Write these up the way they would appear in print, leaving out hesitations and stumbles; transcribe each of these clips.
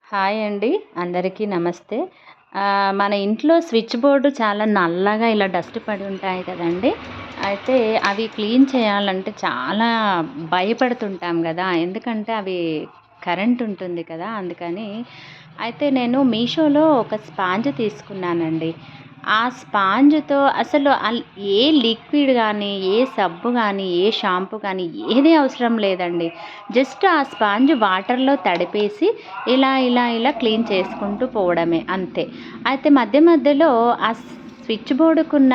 Hi అండి. అందరికీ నమస్తే. మన ఇంట్లో స్విచ్ బోర్డు చాలా నల్లగా ఇలా డస్ట్ పడి ఉంటాయి కదండీ! అయితే అవి క్లీన్ చేయాలంటే చాలా భయపడుతుంటాం గదా! ఎందుకంటే అవి కరెంట్ ఉంటుంది కదా! అందుకని. అయితే నేను మీషోలో ఒక స్పాంజ్ తీసుకున్నానండి. ఆ స్పాంజ్‌తో అసలు ఏ లిక్విడ్ గానీ, ఏ సబ్బు గానీ, ఏ షాంపూ గానీ ఏది అవసరం లేదండి. జస్ట్ ఆ స్పాంజ్ వాటర్‌లో తడిపేసి ఇలా క్లీన్ చేసుకుంటూ పోవడమే అంతే. అయితే మధ్య మధ్యలో ఆ స్విచ్ బోర్డుకున్న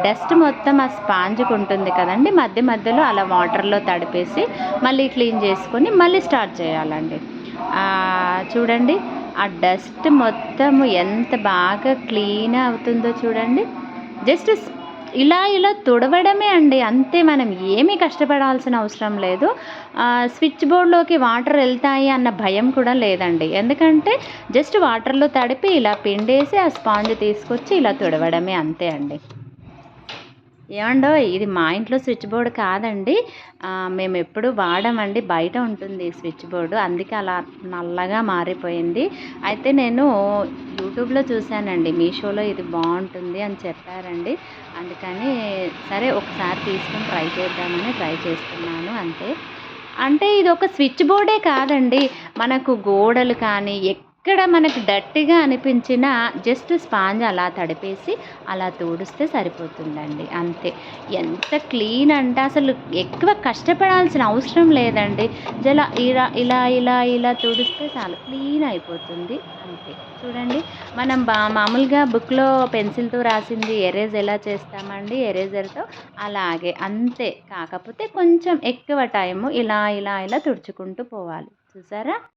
డస్ట్ మొత్తం ఆ స్పాంజ్‌కి ఉంటుంది కదండీ! మధ్య మధ్యలో అలా వాటర్‌లో తడిపేసి మళ్ళీ క్లీన్ చేసుకొని మళ్ళీ స్టార్ట్ చేయాలండి. చూడండి, ఆ డస్ట్ మొత్తము ఎంత బాగా క్లీన్ అవుతుందో చూడండి. జస్ట్ ఇలా తుడవడమే అండి. అంతే, మనం ఏమీ కష్టపడాల్సిన అవసరం లేదు. స్విచ్ బోర్డ్‌లోకి వాటర్ ఎళ్తాయి అన్న భయం కూడా లేదండి. ఎందుకంటే జస్ట్ వాటర్‌లో తడిపి ఇలా పిండేసి ఆ స్పాంజ్ తీసుకొచ్చి ఇలా తుడవడమే అంతే అండి. ఏవండోయ్! ఇది మా ఇంట్లో స్విచ్ బోర్డ్ కాదండి. మేమెప్పుడు వాడమండి. బయట ఉంటుంది స్విచ్ బోర్డు. అందుకే అలా నల్లగా మారిపోయింది. అయితే నేను యూట్యూబ్‌లో చూసానండి. మీషోలో ఇది బావుంటుంది అని చెప్పారండి. అందుకని సరే ఒకసారి తీసుకొని ట్రై చేద్దామని ట్రై చేస్తున్నాను అంతే. అంటే ఇదొక స్విచ్ బోర్డే కాదండి. మనకు గోడలు కానీ, ఎక్కడ మనకు డర్టీగా అనిపించినా జస్ట్ స్పాంజ్ అలా తడిపేసి అలా తుడిస్తే సరిపోతుందండి అంతే. ఎంత క్లీన్ అంటే అసలు ఎక్కువ కష్టపడాల్సిన అవసరం లేదండి. ఇలా తుడిస్తే చాలు క్లీన్ అయిపోతుంది అంతే. చూడండి, మనం మామూలుగా బుక్‌లో పెన్సిల్‌తో రాసింది ఎరేజ్ ఎలా చేస్తామండి ఎరేజర్‌తో, అలాగే అంతే. కాకపోతే కొంచెం ఎక్కువ టైము ఇలా తుడుచుకుంటూ పోవాలి. చూసారా?